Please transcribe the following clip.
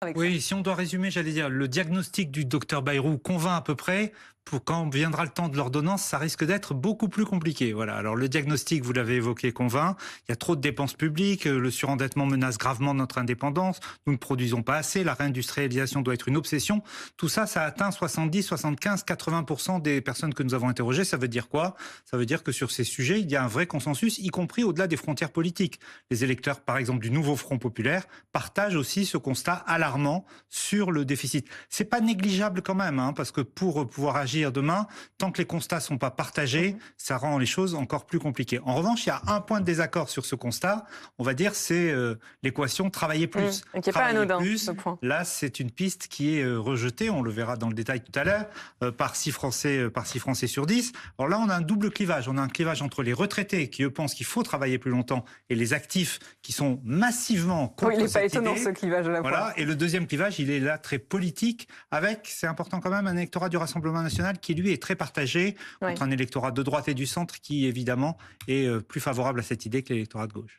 avec ça. Oui, si on doit résumer, j'allais dire, le diagnostic du docteur Bayrou convainc à peu près. Pour quand viendra le temps de l'ordonnance, ça risque d'être beaucoup plus compliqué. Voilà. Alors le diagnostic, vous l'avez évoqué, convainc. Il y a trop de dépenses publiques, le surendettement menace gravement notre indépendance. Nous ne produisons pas assez, la réindustrialisation doit être une obsession. Tout ça, ça atteint 70, 75, 80% des personnes que nous avons interrogées. Ça veut dire quoi? Ça veut dire que sur ces sujets, il y a un vrai consensus, y compris au-delà des frontières politiques. Les électeurs, par exemple, du nouveau Front populaire, partagent aussi ce constat alarmant sur le déficit. C'est pas négligeable quand même, hein, parce que pour pouvoir agir demain, tant que les constats sont pas partagés, ça rend les choses encore plus compliquées. En revanche, il y a un point de désaccord sur ce constat, on va dire, c'est l'équation travailler plus. Et qui n'est pas Travailler anodin, plus, ce point. là, c'est une piste qui est rejetée, on le verra dans le détail tout à l'heure, par 6 Français sur 10. Alors là, on a un double clivage. On a un clivage entre les retraités qui, eux, pensent qu'il faut travailler plus longtemps et les actifs qui sont massivement contre Oui, il n'est pas cette étonnant, idée. ce clivage de la Voilà. fois. Et le deuxième clivage, il est là très politique, avec, c'est important quand même, un électorat du Rassemblement national qui, lui, est très partagé entre un électorat de droite et du centre qui, évidemment, est plus favorable à cette idée que l'électorat de gauche.